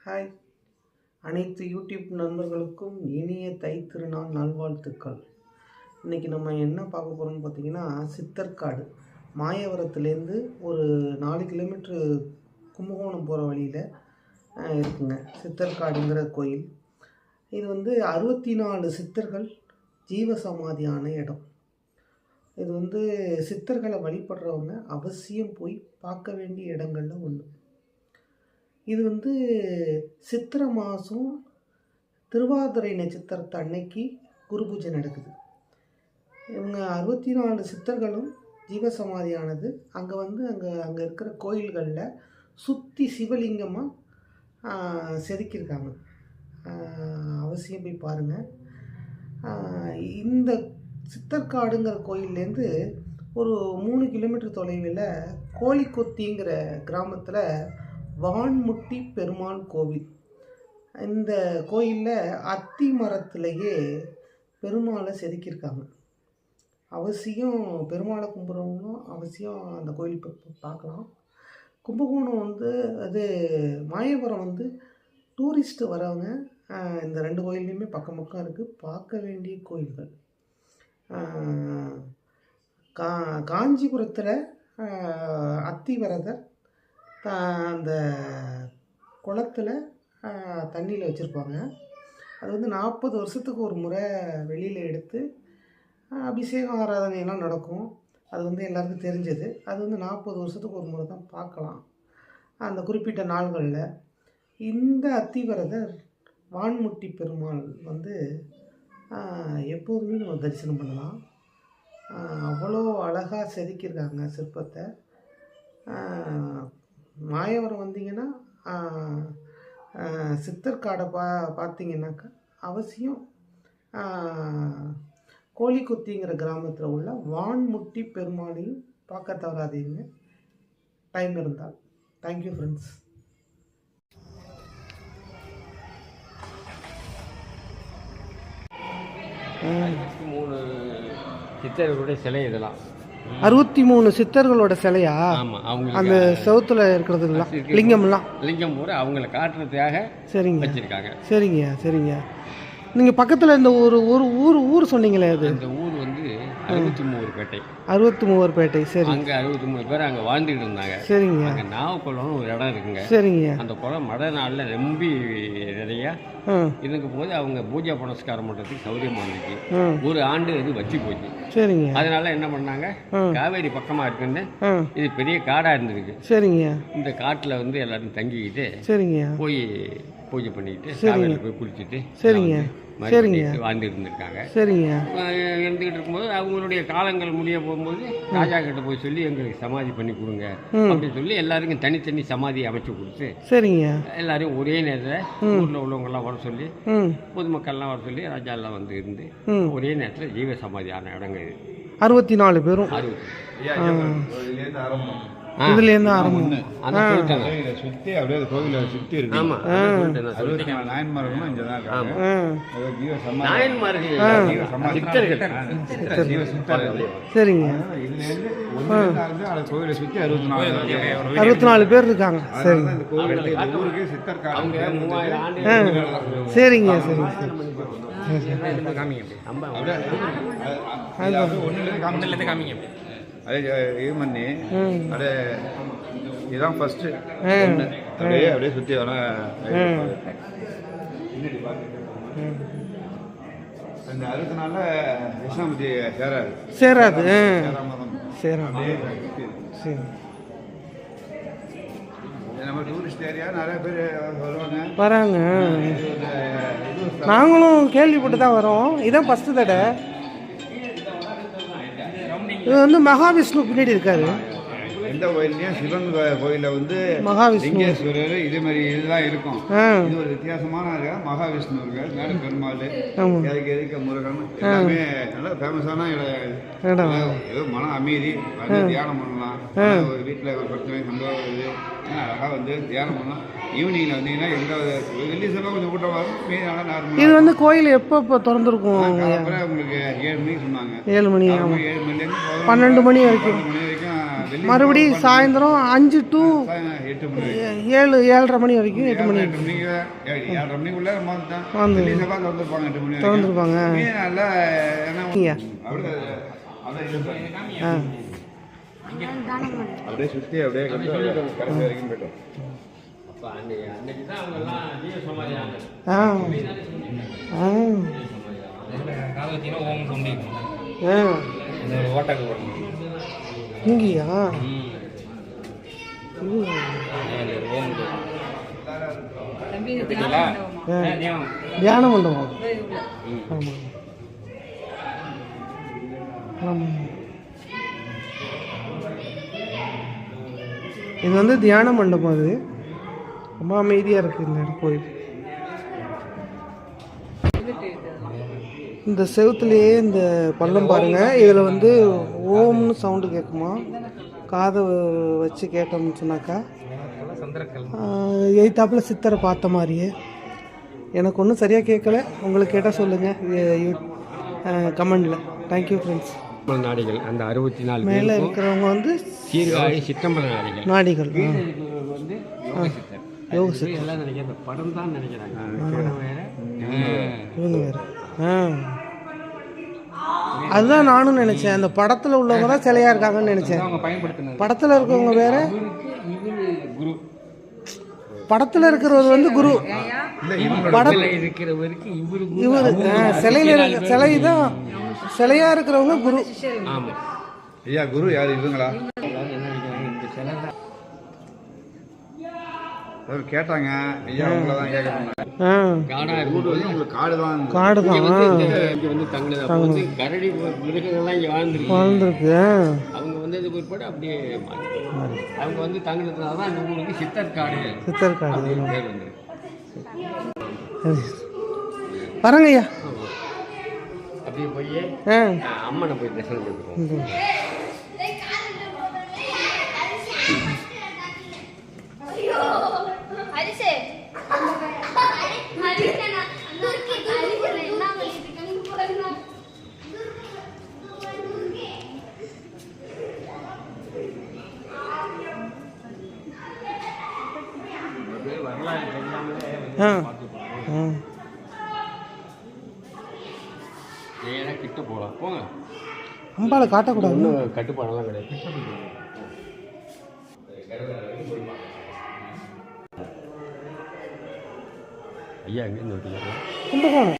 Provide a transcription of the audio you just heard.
Hi, அனைத்து YouTube நண்பர்களுக்கும் இனிய தை திருநாள் நல்வாழ்த்துக்கள். இன்றைக்கி நம்ம என்ன பார்க்க போகிறோம்னு பார்த்திங்கன்னா, சித்தர்காடு மாயவரத்துலேருந்து ஒரு 4 கிலோமீட்ரு கும்பகோணம் போகிற வழியில் இருக்குங்க சித்தர்காடுங்கிற கோயில். இது 64 சித்தர்கள் ஜீவசமாதியான இடம். இது சித்தர்களை வழிபடுறவங்க அவசியம் போய் பார்க்க வேண்டிய இடங்களில் ஒன்று. இது சித்திரை மாதம் திருவாதிரை நட்சத்திரத்து அன்னைக்கு குரு பூஜை நடக்குது. இவங்க 64 சித்தர்களும் ஜீவசமாதியானது அங்கே அங்கே இருக்கிற கோயில்களில் சுற்றி சிவலிங்கமாக செதுக்கியிருக்காங்க. அவசியம் போய் பாருங்கள். இந்த சித்தர்காடுங்கிற கோயிலேருந்து ஒரு 3 கிலோமீட்டர் தொலைவில் கோழிக்கொத்திங்கிற கிராமத்தில் வான்முட்டி பெருமாள் கோவில். இந்த கோயிலில் அத்தி மரத்துலேயே பெருமாளை செதுக்கியிருக்காங்க. அவசியம் பெருமாளை கும்பிட்றவங்களும் அவசியம் அந்த கோயில் பார்க்கலாம். கும்பகோணம் அது மாயவரம் டூரிஸ்ட்டு வரவங்க இந்த 2 கோயில்லையுமே பக்கம் பக்கம் இருக்குது, பார்க்க வேண்டிய கோயில்கள். காஞ்சிபுரத்தில் அத்திவரதர் அந்த குளத்தில் தண்ணியில் வச்சுருப்பாங்க. அது 40 வருஷத்துக்கு ஒரு முறை வெளியில் எடுத்து அபிஷேகம் ஆராதனையெல்லாம் நடக்கும். அது எல்லாருக்கும் தெரிஞ்சது. அது 40 வருஷத்துக்கு ஒரு முறை தான் பார்க்கலாம் அந்த குறிப்பிட்ட நாள்களில். இந்த அத்திவரதர் வான்முட்டி பெருமாள் எப்போதுமே நம்ம தரிசனம் பண்ணலாம். அவ்வளோ அழகாக செதுக்கியிருக்காங்க சிற்பத்தை. மாயவரம் வந்தீங்கன்னா சித்தர்காடை பார்த்தீங்கன்னாக்கா அவசியம் கோழிக்கொத்திங்கிற கிராமத்தில் உள்ள வான்முட்டி பெருமாளையும் பார்க்க தவறாதீங்க, டைம் இருந்தால். Thank you friends. சித்தர்களுடைய சிலை இதெல்லாம் 63 சித்தர்களோட சிலையா? ஆமாம். அவங்க அந்த செவுத்துல இருக்கிறதுலாம் லிங்கம் பூரா அவங்கள காட்டுறதுக்காக சரிங்க வச்சிருக்காங்க. சரிங்க சரிங்க. நீங்கள் பக்கத்தில் இந்த ஊர் சொன்னீங்களே, அது இந்த ஊர் 63 பேட்டை. 63 பேட்டை. சரி. அங்கே 63 பேர் அங்கே வாழ்ந்துட்டு இருந்தாங்க. சரிங்க. அங்கே நாவக்குளம்னு ஒரு இடம் இருக்குங்க. சரிங்க. அந்த குளம் மழை நாளில் ரொம்ப நிறையா இருக்கும் போது அவங்க பூஜை புனஸ்காரம் பண்ணுறதுக்கு சௌரியமாக இருந்துச்சு. ஒரு ஆண்டு இது வச்சு போச்சு. சரிங்க. அதனால என்ன பண்ணாங்க, காவேரி பக்கமாக இருக்குன்னு இது பெரிய காடாக இருந்திருக்கு. சரிங்க. இந்த காட்டில் எல்லாரும் தங்கிக்கிட்டு சரிங்க போய் பூஜை பண்ணிக்கிட்டு காவேரியில் போய் குளிச்சுட்டு சரிங்க சரிங்க வாழ்ந்து இருந்திருக்காங்க. சரிங்க. இருந்துகிட்டு இருக்கும்போது அவங்களுடைய காலங்கள் முடிய போகும்போது ராஜா கிட்ட போய் சொல்லி எங்களுக்கு சமாதி பண்ணி கொடுங்க அப்படின்னு சொல்லி எல்லாருக்கும் தனித்தனி சமாதி அமைச்சு கொடுத்து சரிங்க எல்லாரையும் ஒரே நேரத்தில் ஊரில் உள்ளவங்கெல்லாம் வர சொல்லி பொதுமக்கள்லாம் வர சொல்லி ராஜா எல்லாம் இருந்து ஒரே நேரத்தில் ஜீவ சமாதியான இடங்க இது. 64 பேரும் இதுலேருந்து ஆரம்பம் சுற்றி அப்படியே கோவிலை சுற்றி இருக்கு. ஆமாம். நாயன்மார்களும் இங்கே தான் இருக்காங்க. சரிங்க. கோவிலை சுற்றி 64 பேர் இருக்காங்க. சரி. ஊருக்கு சித்தர்காடு. சரிங்க சரிங்க ஒன்றுலேருந்து காமிங்க. அதே இது பண்ணி அப்படியே இதுதான் ஃபர்ஸ்ட் அப்படியே சுற்றி வர அந்த 60 நாளில் கிருஷ்ணமூர்த்தி சேராது சரி. நம்ம டூரிஸ்ட் ஏரியா நிறைய பேர் வராங்க. நாங்களும் கேள்விப்பட்டு தான் வரோம். இதான் ஃபஸ்ட்டு தடவை. இது மகாவிஷ்ணு பின்னாடி இருக்காரு. எந்த கோயிலையும் சிவன் கோயிலில் மகாவிஷ்ணுவர் இதே மாதிரி இதுதான் இருக்கும். இது ஒரு வித்தியாசமான மகாவிஷ்ணு இருக்கார், மேலே பெருமாள், அதுக்கு எதுக்க முருகன், எல்லாமே நல்லா ஃபேமஸான இடம். ஏதோ மன அமைதி, தியானம் பண்ணலாம். ஒரு வீட்டில் ஒரு பிரச்சனை சம்பவம் இது அழகாக தியானம் பண்ணலாம். ஈவினிங்கில் வந்தீங்கன்னா எந்த வெள்ளி செல்லாம் கொஞ்சம் கூட்டம் வரும். மீதான நார்மல். இது கோயில் எப்போ திறந்துருக்கும்? உங்களுக்கு 7 மணிக்கு சொன்னாங்க. 7 மணி 7 மணிலேருந்து 12 மணி வரைக்கும். மறுபடியும் சாயந்தரம் 5 to 8 மணி 7 7:30 மணி வரைக்கும் 8 மணி 8 மணிக்கு 7:30 மணிக்குள்ள வந்து வெள்ளி செவ்வாய் திறந்துருப்பாங்க 8 மணி வரைக்கும் திறந்துருப்பாங்க. மீன் நல்லா என்ன நீங்க அப்படியே அப்படியே சுற்றி அப்படியே கடைசி வரைக்கும் போயிட்டோம். அப்போ அன்னைக்கு தான் அவங்க எல்லாம் ஜீவ சமாதி ஆனாங்க. ஓட்டாக்கு போடணும் இங்கேயா தியான மண்டபம். ஆமாம் ஆமாம். இது வந்து தியான மண்டபம். அது ரொம்ப அமைதியாக இருக்குது இந்த இடம் கோயில். இந்த செவுத்துலேயே இந்த பள்ளம் பாருங்கள். இதில் வந்து ஓம்னு சவுண்டு கேட்குமா, காதை வச்சு கேட்டோம்னு சொன்னாக்கா எய்த்தாப்பில் சித்தரை பார்த்த மாதிரியே. எனக்கு ஒன்றும் சரியாக கேட்கல, உங்களுக்கு கேட்டால் சொல்லுங்கள் கமெண்டில். Thank you friends. நாடிகள் அந்த 64 மேலே இருக்கிறவங்க வந்து சீர்காழி சிற்றம்பல நாடிகள் வந்து யோக சித்தர் எல்லாம் நினைக்கிற படம் தான் நினைக்கிறாங்க. இவங்க வேறு. அதுதான் நானும் நினச்சேன். அந்த படத்தில் உள்ளவங்க தான் சிலையாக இருக்காங்கன்னு நினச்சேன். படத்தில் இருக்கவங்க வேற, குரு படத்தில் இருக்கிறவர் வந்து குரு. படத்தில் இருக்கிறவருக்கு இவர் சிலையில் இருக்க சிலை தான், சிலையாக இருக்கிறவங்க குரு. ஆமாம். ஐயா குரு யார் இவங்களா கேட்டாங்க. ஐயா உங்களை தான் கேட்க காடா இருக்கும்போது உங்களுக்கு காடு தான் இங்கே வந்து தங்கினது. அப்போ வந்து கரடி மிருகங்கள்லாம் இங்கே வாழ்ந்துருக்கு. அவங்க வந்து இது பிற்பாடு அப்படியே அவங்க வந்து தங்கினதுனால தான் இந்த ஊருக்கு சித்தர்காடு பேர் வந்து வரங்க ஐயா. அப்படியே போய் அம்மனை போய் தரிசனம் பண்ணிருக்கோம். நேராக கிட்ட போகலாம். போங்க. அம்பாவை காட்டக்கூடாது. ஒன்றும் கட்டுப்பாடெல்லாம் கிடையாது. ஐயா எங்கேருந்து வந்துருக்காங்க? கும்பகோணம்.